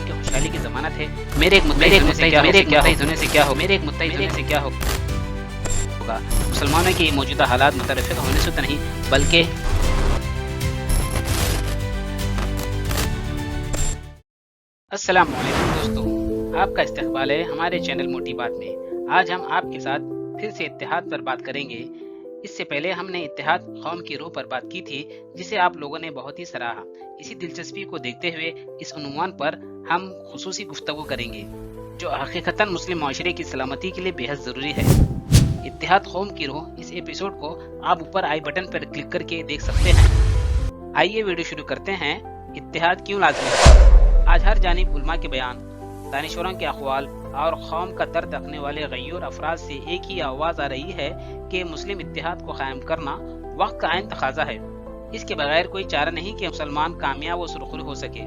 कौम की खुशहाली की ज़मानत है। मेरे एक मुत्तहिद होने से क्या होगा। मुसलमानों के मौजूदा हालात मुतरफ़िक़ होने से तो नहीं, बल्कि अस्सलाम वालेकुम दोस्तों, आपका इस्तक़बाल है हमारे चैनल मोटी बात में। आज हम आपके साथ फिर से इत्तेहाद पर बात करेंगे। इससे पहले हमने इत्तेहाद कौम की रूह पर बात की थी, जिसे आप लोगों ने बहुत ही सराहा। इसी दिलचस्पी को देखते हुए इस उन्वान पर हम खुसूसी गुफ्तगू करेंगे, जो हकीकतन मुस्लिम माशरे की सलामती के लिए बेहद ज़रूरी है। इत्तेहाद कौम की रूह, इस एपिसोड को आप ऊपर आई बटन पर क्लिक करके देख सकते हैं। आइए वीडियो शुरू करते हैं। इत्तेहाद क्यों लाज़मी है? आज हर जानिब उलमा के बयान, दानिशवरों के अक़वाल और कौम का दर्द रखने वाले गयूर अफराद से एक ही आवाज़ आ रही है कि मुस्लिम इत्तेहाद को कायम करना वक्त का आइन तकाज़ा है। इसके बगैर कोई चारा नहीं कि मुसलमान कामयाब व सुरखरू हो सके।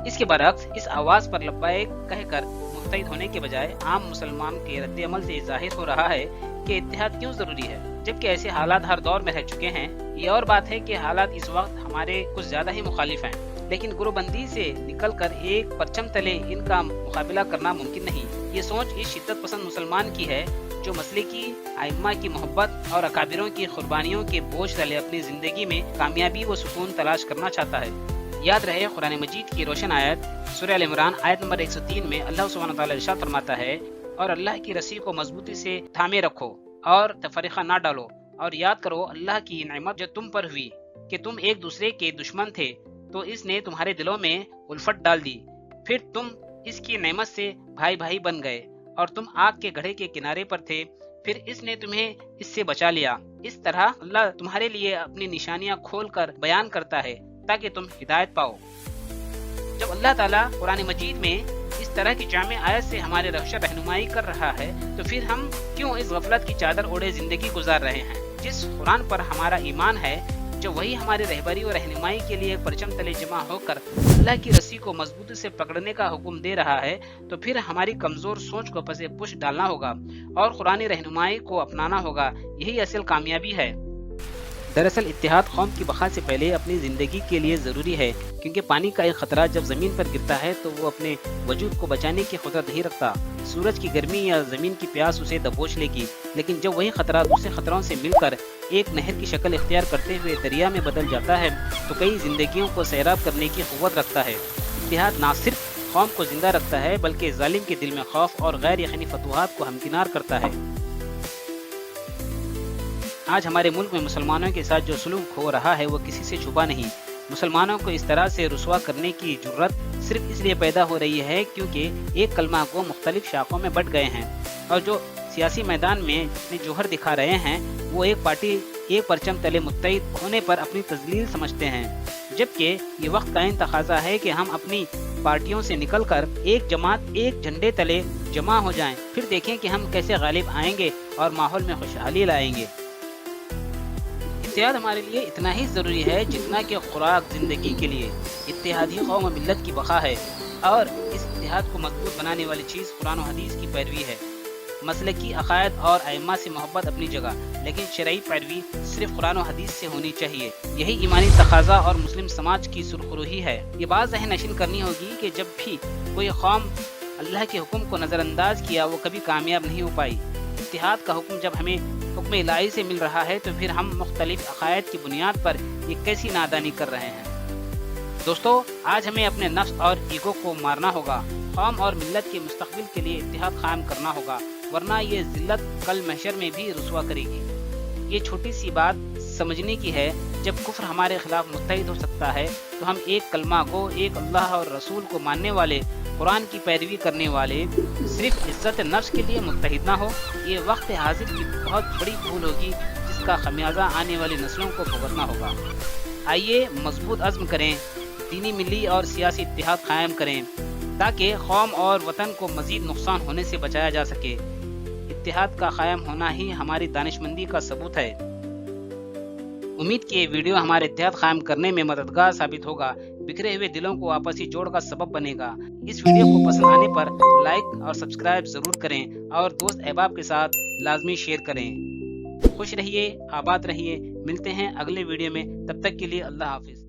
इसके बरअक्स इस आवाज़ पर लब्बाइक कहकर मुत्तहिद होने के बजाय आम मुसलमान के रद्द-ए-अमल से ज़ाहिर हो रहा है कि इत्तेहाद क्यों ज़रूरी है, जबकि ऐसे हालात हर दौर में रह चुके हैं। ये और बात है कि हालात इस वक्त हमारे कुछ ज़्यादा ही मुखालिफ हैं, लेकिन गुरुबंदी से निकलकर एक परचम तले इनका मुकाबला करना मुमकिन नहीं। ये सोच इस शिद्दत पसंद मुसलमान की है जो मसले की आइम्मा की मोहब्बत और अकाबिरों की कुर्बानियों के बोझ तले अपनी जिंदगी में कामयाबी व सुकून तलाश करना चाहता है। याद रहे, कुरान मजीद की रोशन आयत सूरह अल इमरान आयत नंबर 103 में अल्लाह सुब्हानहू व तआला इरशाद फरमाता है, और अल्लाह की रस्सी को मजबूती से थामे रखो और तफरीका ना डालो, और याद करो अल्लाह की नेमत जो तुम पर हुई कि तुम एक दूसरे के दुश्मन थे, तो इसने तुम्हारे दिलों में उल्फत डाल दी। फिर तुम इसकी नेमत से भाई भाई बन गए और तुम आग के घड़े के किनारे पर थे, फिर इसने तुम्हें इससे बचा लिया। इस तरह अल्लाह तुम्हारे लिए अपनी निशानियां खोल कर बयान करता है ताकि तुम हिदायत पाओ। जब अल्लाह ताला कुरान मजीद में इस तरह की जामे आयत से हमारे रहनुमाई कर रहा है, तो फिर हम क्यों इस गफलत की चादर ओढ़े जिंदगी गुजार रहे हैं? जिस कुरान पर हमारा ईमान है, जो वही हमारी रहबरी और रहनुमाई के लिए परचम तले जमा होकर अल्लाह की रस्सी को मजबूती से पकड़ने का हुक्म दे रहा है, तो फिर हमारी कमजोर सोच को पसे पुश डालना होगा और कुरानी रहनुमाई को अपनाना होगा। यही असल कामयाबी है। दरअसल इत्तेहाद कौम की बका से पहले अपनी जिंदगी के लिए जरूरी है, क्योंकि पानी का एक खतरा जब जमीन पर गिरता है तो वो अपने वजूद को बचाने की खुदरत नहीं रखता। सूरज की गर्मी या जमीन की प्यास उसे दबोच लेगी, लेकिन जब वही खतरा दूसरे खतरों से मिलकर एक नहर की शक्ल इख्तियार करते हुए दरिया में बदल जाता है, तो कई जिंदगियों को सैराब करने की कुव्वत रखता है। इत्तेहाद न सिर्फ कौम को जिंदा रखता है, बल्कि जालिम के दिल में खौफ और गैर यकीनी फतवाहत को हमकिनार करता है। आज हमारे मुल्क में मुसलमानों के साथ जो सुलूक हो रहा है वो किसी से छुपा नहीं। मुसलमानों को इस तरह से रुसवा करने की जुर्रत सिर्फ इसलिए पैदा हो रही है क्योंकि एक कलमा को मुख्तलिफ शाखों में बट गए हैं, और जो सियासी मैदान में जितने जोहर दिखा रहे हैं वो एक पार्टी एक परचम तले मुत्तहिद होने पर अपनी तजलील समझते हैं, जबकि ये वक्त का इन तकाजा है कि हम अपनी पार्टियों से निकलकर एक जमात एक झंडे तले जमा हो जाएं। फिर देखें कि हम कैसे गालिब आएंगे और माहौल में खुशहाली लाएंगे। इत्तेहाद हमारे लिए इतना ही ज़रूरी है जितना कि खुराक ज़िंदगी के लिए। इत्तेहादी कौम मिल्लत की बका है, और इस इत्तेहाद को मजबूत बनाने वाली चीज़ कुरान और हदीस की पैरवी है। मसलकी अकायद और आइम्मा से मोहब्बत अपनी जगह, लेकिन शरई पैरवी सिर्फ कुरान और हदीस से होनी चाहिए। यही ईमानी तकाजा और मुस्लिम समाज की सुरखरुही है। ये बात ज़हन नशीन करनी होगी कि जब भी कोई कौम अल्लाह के हुक्म को नज़रअंदाज किया, वो कभी कामयाब नहीं हो पाई। इत्तेहाद का हुक्म जब हमें हुक्म इलाही से मिल रहा है, तो फिर हम मुख्तलिफ अकायद की बुनियाद पर ये कैसी नादानी कर रहे हैं? दोस्तों, आज हमें अपने नफ्स और ईगो को मारना होगा। कौम और मिल्लत के मुस्तकबिल के लिए इत्तेहाद कायम करना होगा, वरना ये जिल्लत कल महशर में भी रुसवा करेगी। ये छोटी सी बात समझने की है, जब कुफ्र हमारे खिलाफ मुत्तहिद हो सकता है, तो हम एक कलमा को, एक अल्लाह और रसूल को मानने वाले, कुरान की पैरवी करने वाले सिर्फ इज्जत नफ्स के लिए मुत्तहिद ना हो। ये वक्त हाजिर की बहुत बड़ी भूल होगी, जिसका खमियाजा आने वाली नस्लों को भुगतना होगा। आइए मजबूत अज़्म करें, दीनी, मिली और सियासी इत्तेहाद कायम करें, ताकि कौम और वतन को मजीद नुकसान होने से बचाया जा सके। इत्तेहाद का कायम होना ही हमारी दानिशमंदी का सबूत है। उम्मीद कि ये वीडियो हमारे इत्तेहाद कायम करने में मददगार साबित होगा, बिखरे हुए दिलों को आपसी जोड़ का सबब बनेगा। इस वीडियो को पसंद आने पर लाइक और सब्सक्राइब जरूर करें, और दोस्त अहबाब के साथ लाजमी शेयर करें। खुश रहिए, आबाद रहिए। मिलते हैं अगले वीडियो में, तब तक के लिए अल्लाह हाफिज।